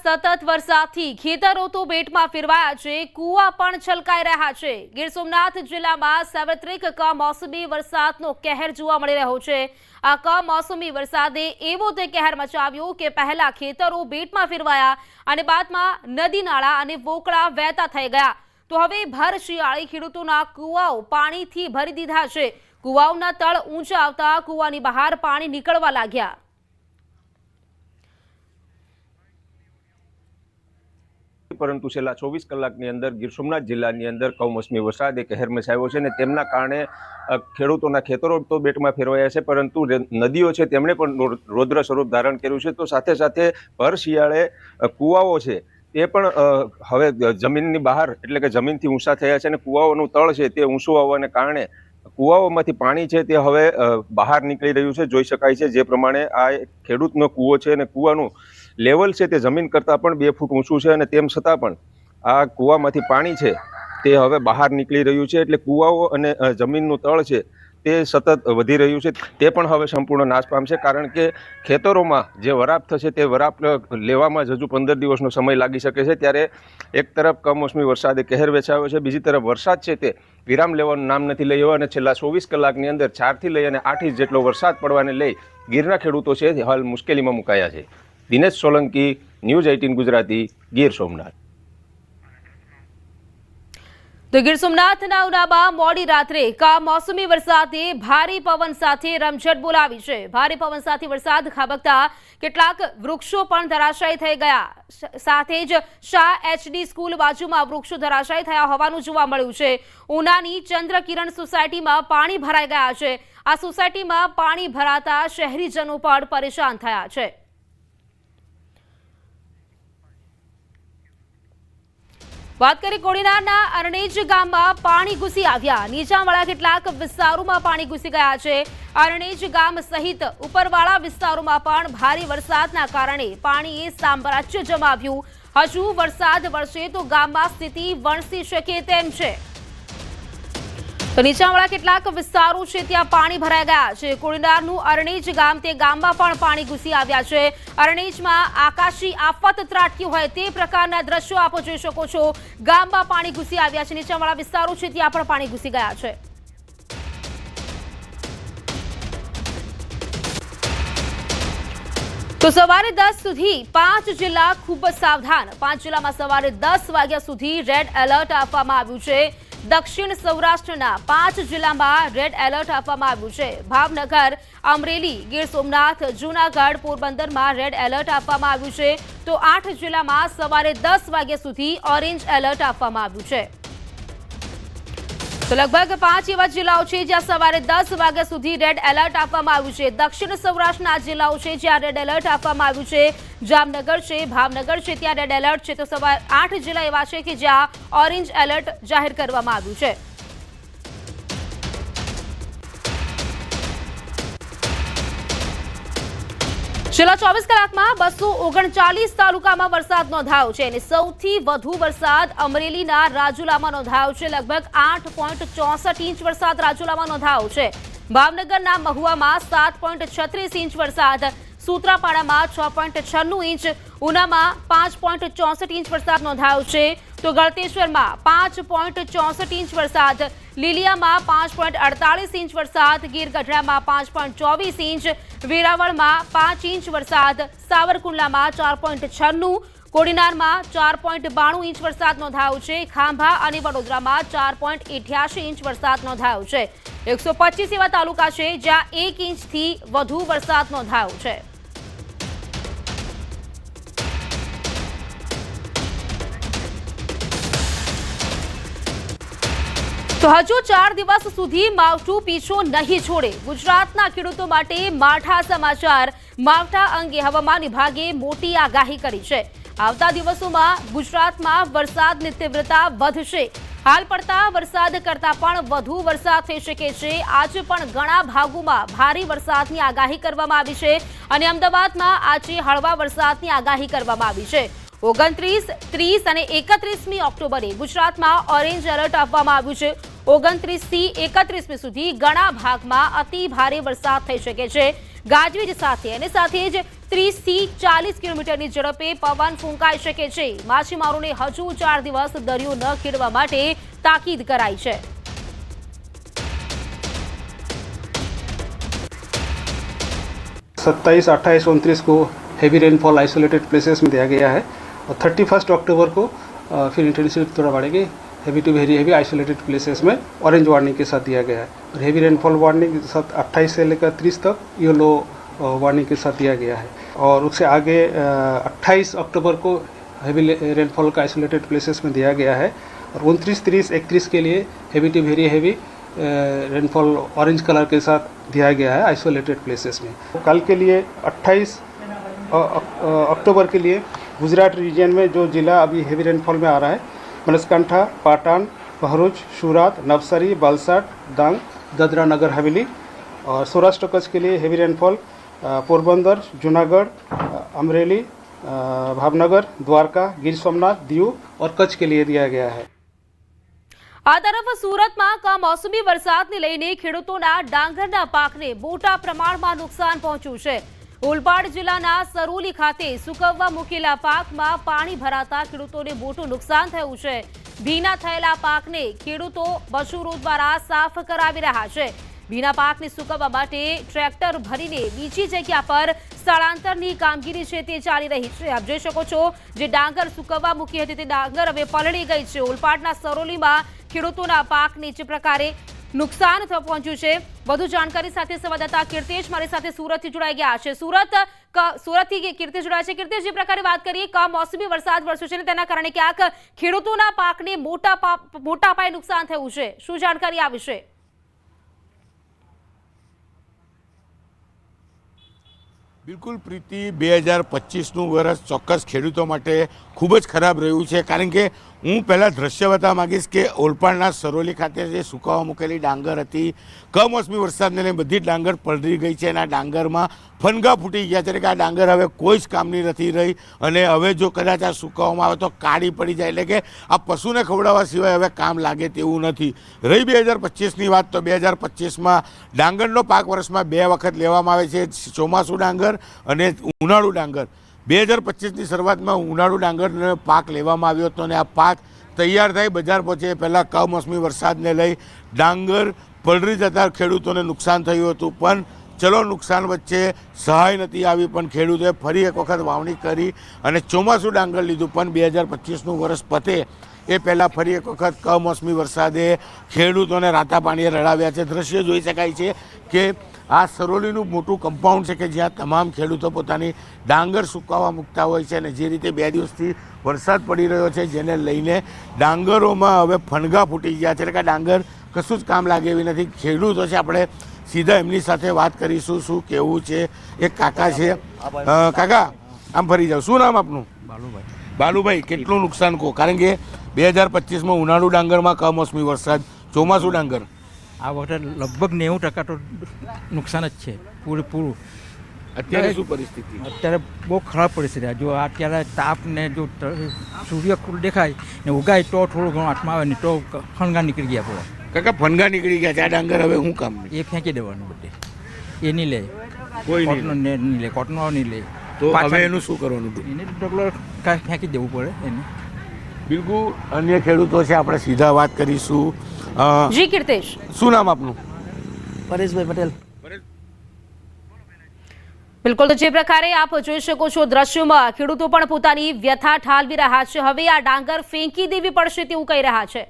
સતત વરસાદથી ખેતરો તો બેટમાં ફેરવાયા છે, કૂવા પણ છલકાઈ રહ્યા છે। ગીર સોમનાથ જિલ્લામાં સાર્વત્રિક કમોસમી વરસાદનો કહેર જોવા મળી રહ્યો છે। આ કમોસમી વરસાદે એવો તે કહેર મચાવ્યો કે પહેલા ખેતરો બેટમાં ફેરવાયા અને બાદમાં નદી નાળા અને વોકળા વહેતા થઈ ગયા। તો હવે ભર શિયાળે ખેડૂતોના કૂવાઓ પાણીથી ભરી દીધા છે। કૂવાઓના તળ ઊંચા આવતા કૂવાની બહાર પાણી નીકળવા લાગ્યા। પરંતુ છેલ્લા 24 કલાકની અંદર ગીર સોમનાથ જિલ્લાની અંદર કમોસમી વરસાદે કહેર મચાવ્યો છે અને તેમના કારણે ખેડૂતોના ખેતરો તો બેટમાં ફેરવાયા છે, પરંતુ નદીઓ છે તેમણે પણ રૌદ્ર સ્વરૂપ ધારણ કર્યું છે। તો સાથે સાથે ભર શિયાળે કૂવાઓ છે તે પણ હવે જમીનની બહાર એટલે કે જમીનથી ઊંચા થયા છે અને કૂવાઓનું તળ છે તે ઊંચું આવવાને કારણે કૂવાઓમાંથી પાણી છે તે હવે બહાર નીકળી રહ્યું છે। જોઈ શકાય છે જે પ્રમાણે આ ખેડૂતનો કૂવો છે અને કૂવાનું લેવલ છે તે જમીન કરતાં પણ 2 ફૂટ ઊંચું છે અને તેમ છતાં પણ આ કૂવામાંથી પાણી છે તે હવે બહાર નીકળી રહ્યું છે। એટલે કૂવાઓ અને જમીનનું તળ છે તે સતત વધી રહ્યું છે, તે પણ હવે સંપૂર્ણ નાશ પામશે, કારણ કે ખેતરોમાં જે વરાપ થશે તે વરાપ લેવામાં જ હજુ 15 દિવસનો સમય લાગી શકે છે। ત્યારે એક તરફ કમોસમી વરસાદે કહેર વેચાવ્યો છે, બીજી તરફ વરસાદ છે તે વિરામ લેવાનું નામ નથી લઈ રહ્યો અને છેલ્લા 24 કલાકની અંદર 4 થી લઈ અને 8 ઇંચ જેટલો વરસાદ પડવાને લઈ ગીરના ખેડૂતો છે હાલ મુશ્કેલીમાં મુકાયા છે। દિનેશ સોલંકી, ન્યૂઝ 18 ગુજરાતી, ગીર સોમનાથ। તો ગીર સોમનાથના ઉનામાં મોડી રાત્રે કમોસમી વરસાદે ભારે પવન સાથે રમઝટ બોલાવી છે। ભારે પવન સાથે વરસાદ ખાબકતા કેટલાક વૃક્ષો પણ ધરાશાયી થઈ ગયા। સાથે જ શાહ એચડી સ્કૂલ બાજુમાં વૃક્ષો ધરાશાયી થયા હોવાનું જોવા મળ્યું છે। ઉનાની ચંદ્રકિરણ સોસાયટીમાં પાણી ભરાઈ ગયા છે। આ સોસાયટીમાં પાણી ભરાતા શહેરીજનો પણ પરેશાન થયા છે। વાત કરીએ કોડીનારના અરણેજ ગામમાં પાણી ઘૂસી આવ્યા। નીચાણવાળા કેટલાક વિસ્તારોમાં પાણી ઘૂસી ગયા છે। અરણેજ ગામ સહિત ઉપરવાળા વિસ્તારોમાં પણ ભારે વરસાદના કારણે પાણીએ સામ્રાજ્ય જમાવ્યું। હજુ વરસાદ વરસે તો ગામમાં સ્થિતિ વણસી શકે તેમ છે। તો નીચાણવાળા કેટલાક વિસ્તારો છે ત્યાં પાણી ભરાઈ ગયા છે। કોડીનારનું અરણેજ ગામ, તે ગામમાં પણ પાણી ઘૂસી આવ્યા છે। અરણેજમાં આકાશી આફત ત્રાટકી હોય તે પ્રકારના દ્રશ્યો આપ જોઈ શકો છો। ગામમાં પાણી ઘૂસી આવ્યા છે, નીચાણવાળા વિસ્તારો છે ત્યાં પણ પાણી ઘૂસી ગયા છે। તો સવારે 10 સુધી 5 જિલ્લા ખૂબ જ સાવધાન। 5 જિલ્લામાં સવારે 10 વાગ્યા સુધી રેડ એલર્ટ આપવામાં આવ્યું છે। દક્ષિણ સૌરાષ્ટ્રના 5 જિલ્લામાં રેડ એલર્ટ આપવામાં આવ્યું છે। ભાવનગર, અમરેલી, ગીર સોમનાથ, જૂનાગઢ, પોરબંદરમાં રેડ એલર્ટ આપવામાં આવ્યું છે। તો 8 જિલ્લામાં સવારે 10 વાગ્યા સુધી ઓરેન્જ એલર્ટ આપવામાં આવ્યું છે। તો લગભગ 5 એવા જિલ્લાઓ છે જ્યાં સવારે 10 વાગ્યા સુધી રેડ એલર્ટ આપવામાં આવ્યું છે। દક્ષિણ સૌરાષ્ટ્રના જિલ્લાઓ છે જ્યાં રેડ એલર્ટ આપવામાં આવ્યું છે। જામનગર છે, ભાવનગર છે ત્યાં રેડ એલર્ટ છે। તો સવારે 8 જિલ્લા એવા છે કે જ્યાં ઓરેન્જ એલર્ટ જાહેર કરવામાં આવ્યું છે। છેલ્લા 24 કલાકમાં 239 તાલુકામાં વરસાદ નોંધાયો છે અને સૌથી વધુ વરસાદ અમરેલીના રાજુલામાં નોંધાયો છે। લગભગ 8.64 ઇંચ વરસાદ રાજુલામાં નોંધાયો છે। ભાવનગરના મહુવામાં 7.36 ઇંચ વરસાદ, સૂત્રાપાડામાં 6.96 ઇંચ, ઉનામાં 5.64 ઇંચ વરસાદ નોંધાયો છે। તો ગળતેશ્વરમાં 5.64 ઇંચ વરસાદ, લીલિયામાં 5.48 ઇંચ વરસાદ, ગીર ગઢડામાં 5.24 ઇંચ, વેરાવળમાં 5 ઇંચ વરસાદ, સાવરકુંડલામાં 4.96, કોડીનારમાં 4.92 ઇંચ વરસાદ નોંધાયો છે। ખાંભા અને વડોદરામાં 4.88 ઇંચ વરસાદ નોંધાયો છે। 125 એવા તાલુકા છે જ્યાં 1 ઇંચથી વધુ વરસાદ નોંધાયો છે। તો હજુ 4 દિવસ સુધી માવઠું પીછો નહીં છોડે। ગુજરાતના ખેડૂતો માટે માઠા સમાચાર। માવઠા અંગે હવામાન વિભાગે મોટી આગાહી કરી છે। આવતા દિવસોમાં ગુજરાતમાં વરસાદની તીવ્રતા વધશે। હાલ પડતા વરસાદ કરતાં પણ વધુ વરસાદ થઈ શકે છે। આજે પણ ઘણા ભાગોમાં ભારે વરસાદની આગાહી કરવામાં આવી છે અને અમદાવાદમાં આજે હળવા વરસાદની આગાહી કરવામાં આવી છે। 29, 30 અને 31મી ઓક્ટોબરે ગુજરાતમાં ઓરેન્જ એલર્ટ આપવામાં આવ્યું છે। 29 થી 31 સુધી ઘણા ભાગમાં અતિ ભારે વરસાદ થઈ શકે છે। ગાજવીજ સાથે જ 30 થી 40 કિલોમીટરની ઝડપે પવન ફૂંકાઈ શકે છે। માછીમારોને હજુ 4 દિવસ દરિયો ન ખેડવા માટે તાકીદ કરાઈ છે। 27, 28, 29 को हेवी रेनफॉल आइसोलेटेड प्लेसेस में दिया गया है और 31 अक्टूबर को फिर इंटेंसिटी थोड़ा बढ़ेगी। Heavy to very heavy isolated places में ऑरेंज वार्निंग के साथ दिया गया है और हेवी रेनफॉल वार्निंग के साथ 28 से लेकर 30 तक येलो वार्निंग के साथ दिया गया है। और उससे आगे 28 अक्टूबर को हेवी रेनफॉल का आइसोलेटेड प्लेसेस में दिया गया है और 29, 30, 31 के लिए heavy to very heavy rainfall orange colour के साथ दिया गया है आइसोलेटेड प्लेसेस में। कल के लिए 28 अक्टूबर के लिए गुजरात रीजन में जो ज़िला अभी हेवी रेनफॉल में आ रहा है, बनासकांठा, पाटन, भरूच, सूरत, नवसारी, वलसाड, डांग, दादरा नगर हवेली। और सौराष्ट्र कच्छ के लिए हेवी रेनफॉल पोरबंदर, जूनागढ़, अमरेली, भावनगर, द्वारका, गिर सोमनाथ, दीव और कच्छ के लिए दिया गया है। આ તરફ સુરતમાં કમોસમી વરસાદને લઈને ખેડૂતોના ડાંગરના પાકને મોટા પ્રમાણમાં નુકસાન પહોંચ્યું છે। ઓલપાડ જિલ્લાના સરોલી ખાતે સુકવવા મૂકેલા પાકમાં પાણી ભરાતા ખેડૂતોને મોટું નુકસાન થયું છે। ભીના થયેલા પાકને ખેડૂતો મજૂરો દ્વારા સાફ કરાવી રહ્યા છે। ભીના પાકને સુકવવા માટે ટ્રેક્ટર ભરીને બીજી જગ્યા પર સ્થળાંતરની કામગીરી છે તે ચાલી રહી છે। આપ જોઈ શકો છો જે ડાંગર સુકવવા મૂકી હતી તે ડાંગર હવે પલળી ગઈ છે। ઓલપાડના સરોલીમાં ખેડૂતોના પાકને જે પ્રકારે નુકસાન પહોંચ્યું છે। વધુ જાણકારી સાથે સંવાદદાતા કીર્તેશ મારી સાથે સુરતથી જોડાઈ ગયા છે। સુરતથી કીર્તેશ જોડાયા છે। કીર્તેશ, જે પ્રકારે વાત કરીએ કમોસમી વરસાદ વરસ્યો છે ને તેના કારણે ક્યાંક ખેડૂતોના પાકને મોટા પાયે નુકસાન થયું છે, શું જાણકારી આ વિશે? બિલકુલ પ્રીતિ, 2025નું વર્ષ ચોક્કસ ખેડૂતો માટે ખૂબ જ ખરાબ રહ્યું છે। કારણ કે હું પહેલાં દ્રશ્ય બતાવવા માગીશ કે ઓલપાડના સરોલી ખાતે જે સુકાવા મૂકેલી ડાંગર હતી, કમોસમી વરસાદને લઈને બધી ડાંગર પલળી ગઈ છે અને આ ડાંગરમાં ફનગા ફૂટી ગયા છે। એટલે કે આ ડાંગર હવે કોઈ જ કામની નથી રહી અને હવે જો કદાચ આ સુકાવવામાં આવે તો કાળી પડી જાય, એટલે કે આ પશુને ખવડાવવા સિવાય હવે કામ લાગે તેવું નથી। રહી 2025ની વાત, તો 2025માં ડાંગરનો પાક વર્ષમાં 2 વખત લેવામાં આવે છે, ચોમાસું ડાંગર અને ઉનાળુ ડાંગર। 2025ની શરૂઆતમાં ઉનાળુ ડાંગરનો પાક લેવામાં આવ્યો હતો અને આ પાક તૈયાર થઈ બજાર પહોંચે પહેલાં કમોસમી વરસાદને લઈ ડાંગર પલળી જતાં ખેડૂતોને નુકસાન થયું હતું। પણ ચલો નુકસાન વચ્ચે સહાય નથી આવી, પણ ખેડૂતોએ ફરી એક વખત વાવણી કરી અને ચોમાસું ડાંગર લીધું। પણ 2025નું વર્ષ પતે એ પહેલાં ફરી એક વખત કમોસમી વરસાદે ખેડૂતોને રાતા પાણીએ રડાવ્યા છે। દ્રશ્ય જોઈ શકાય છે કે આ સરોલીનું મોટું કમ્પાઉન્ડ છે કે જ્યાં તમામ ખેડૂતો પોતાની ડાંગર સુકાવા મૂકતા હોય છે અને જે રીતે 2 દિવસથી વરસાદ પડી રહ્યો છે જેને લઈને ડાંગરોમાં હવે ફણગા ફૂટી ગયા છે, એટલે કે ડાંગર કશું જ કામ લાગે એવી નથી। ખેડૂતો છે, આપણે સીધા એમની સાથે વાત કરીશું શું કેવું છે। એક કાકા છે, કાકા આમ ફરી જાવ, શું નામ આપનું? બાલુભાઈ, કેટલું નુકસાન કહો? કારણ કે 2025માં ઉનાળુ ડાંગરમાં કમોસમી વરસાદ, ચોમાસું ડાંગર, આ વખતે લગભગ 90% તો નુકસાન જ છે પૂરેપૂરું। અત્યારે શું પરિસ્થિતિ? અત્યારે બહુ ખરાબ પરિસ્થિતિ। જો અત્યારે તાપ ને જો સૂર્ય દેખાય ને ઉગાય તો થોડું ઘણું હાથમાં આવે ને તો ફણગા નીકળી ગયા પૂરા। કાકા ફનગા નીકળી ગયા છે, આ ડાંગર હવે શું કામ? એ ફેંકી દેવાનું બધે, એ નહીં લે, કોઈ નહીં લે, કોટનો નહીં લે, તો હવે એનું શું કરવાનું? એને ઢગલો કાંઈ ફેંકી દેવું પડે એને। બિલકુલ અન્ય ખેડૂતો છે, આપણે સીધા વાત કરીશું। જી કીર્તેશ, શું નામ આપનું? પરેશભાઈ પટેલ। બિલકુલ, તો જે પ્રકારે આપ જોઈ શકો છો દ્રશ્યોમાં ખેડૂતો પણ પોતાની વ્યથા ઠાલવી રહ્યા છે। હવે આ ડાંગર ફેંકી દેવી પડશે તેવું કહી રહ્યા છે।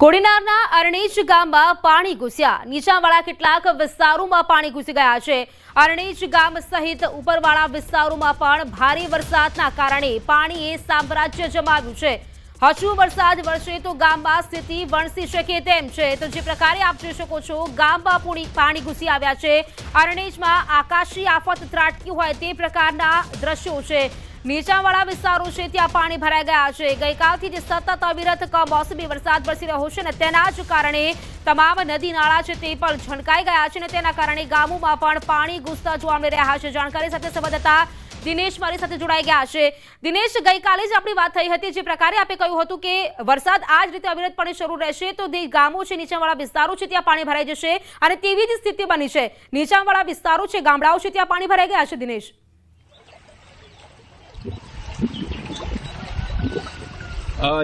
કોડીનારના અરણેજ ગામમાં પાણી ઘૂસ્યા, નીચાણવાળા કેટલાક વિસ્તારોમાં પાણી ઘૂસી ગયા છે। અરણેજ ગામ સહિત ઉપરવાળા વિસ્તારોમાં પણ ભારે વરસાદના કારણે પાણીએ સામ્રાજ્ય જમાવ્યું છે। હજુ વરસાદ વરસે તો ગામમાં સ્થિતિ વણસી શકે તેમ છે। તો જે પ્રકારે આપ જોઈ શકો છો ગામમાં પાણી ઘૂસી આવ્યા છે। અરણેજમાં આકાશી આફત ત્રાટકી હોય તે પ્રકારના દ્રશ્યો છે। નીચાણવાળા વિસ્તારો છે ત્યાં પાણી ભરાઈ ગયા છે। ગઈકાલથી જે સતત અવિરત કમોસમી વરસાદ વરસી રહ્યો છે ને તેના જ કારણે તમામ નદી નાળા છે તે પણ છલકાઈ ગયા છે અને તેના કારણે ગામોમાં પણ પાણી ઘૂસતા જોવા મળી રહ્યા છે। જાણકારી સાથે સંવાદદાતા દિનેશ મારી સાથે જોડાઈ ગયા છે. દિનેશ, ગઈકાલે જ આપણી વાત થઈ હતી, જે પ્રકારે આપે કહ્યું હતું કે વરસાદ આ જ રીતે અવિરતપણે શરૂ રહેશે તો જે ગામો છે, નીચાણવાળા વિસ્તારો છે, ત્યાં પાણી ભરાઈ જશે અને તેવી જ સ્થિતિ બની છે. નીચાણવાળા વિસ્તારો છે, ગામડાઓ છે, ત્યાં પાણી ભરાઈ ગયા છે. દિનેશ,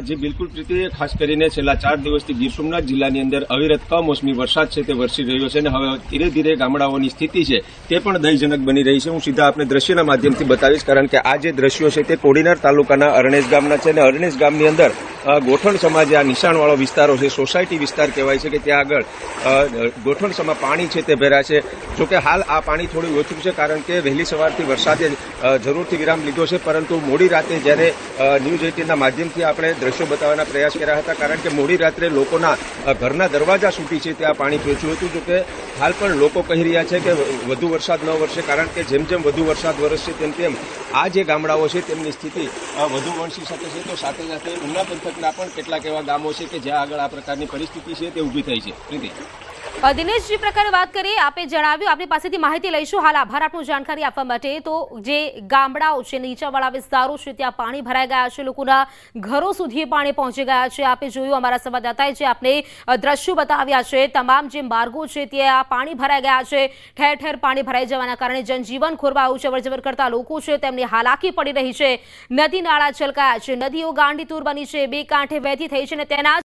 જી બિલકુલ પ્રીતિ, ખાસ કરીને છેલ્લા 4 દિવસથી ગીર સોમનાથ જિલ્લાની અંદર અવિરત કમોસમી વરસાદ છે તે વરસી રહ્યો છે અને હવે ધીરે ધીરે ગામડાઓની સ્થિતિ છે તે પણ દયજનક બની રહી છે. હું સીધા આપને દ્રશ્યના માધ્યમથી બતાવીશ, કારણ કે આ જે દ્રશ્યો છે તે કોડીનાર તાલુકાના અરણેજ ગામના છે અને અરણેજ ગામની અંદર ગોઠણ સમાજે આ નિશાણવાળો વિસ્તારો છે, સોસાયટી વિસ્તાર કહેવાય છે, કે ત્યાં આગળ ગોઠણ સમા પાણી છે તે ભર્યા છે. જોકે હાલ આ પાણી થોડું ઓછું છે, કારણ કે વહેલી સવારથી વરસાદે જરૂરથી વિરામ લીધો છે, પરંતુ મોડી રાતે જ્યારે ન્યૂઝ 18ના માધ્યમથી આપણે દ્રશ્યો બતાવવાના પ્રયાસ કર્યા હતા, કારણ કે મોડી રાત્રે લોકોના ઘરના દરવાજા સુધી છે ત્યાં પાણી પહોંચ્યું હતું. જોકે હાલ પણ લોકો કહી રહ્યા છે કે વધુ વરસાદ ન વરસે, કારણ કે જેમ જેમ વધુ વરસાદ વરસશે તેમ તેમ આ જે ગામડાઓ છે તેમની સ્થિતિ વધુ વણસી શકે છે. તો સાથે સાથે ઉના પંથકના પણ કેટલાક એવા ગામો છે કે જ્યાં આગળ આ પ્રકારની પરિસ્થિતિ છે તે ઊભી થઈ છે. પ્રીતિ, દિનેશ, જે પ્રકારે વાત કરીએ, આપે જણાવ્યું, આપણી પાસેથી માહિતી લઈશું. હાલ આભાર આપનું જાણકારી આપવા માટે. તો જે ગામડાઓ છે, નીચાણવાળા વિસ્તારો છે, ત્યાં પાણી ભરાઈ ગયા છે, લોકોના ઘરો સુધી પાણી પહોંચી ગયા છે. આપે જોયું, અમારા સંવાદદાતાએ જે આપને દ્રશ્યો બતાવ્યા છે, તમામ જે માર્ગો છે ત્યાં પાણી ભરાઈ ગયા છે. ઠેર ઠેર પાણી ભરાઈ જવાના કારણે જનજીવન ખોરવાયું છે. અવરજવર કરતા લોકો છે તેમને હાલાકી પડી રહી છે. નદી નાળા છલકાયા છે, નદીઓ ગાંડીતુર બની છે, બે કાંઠે વહેતી થઈ છે અને તેના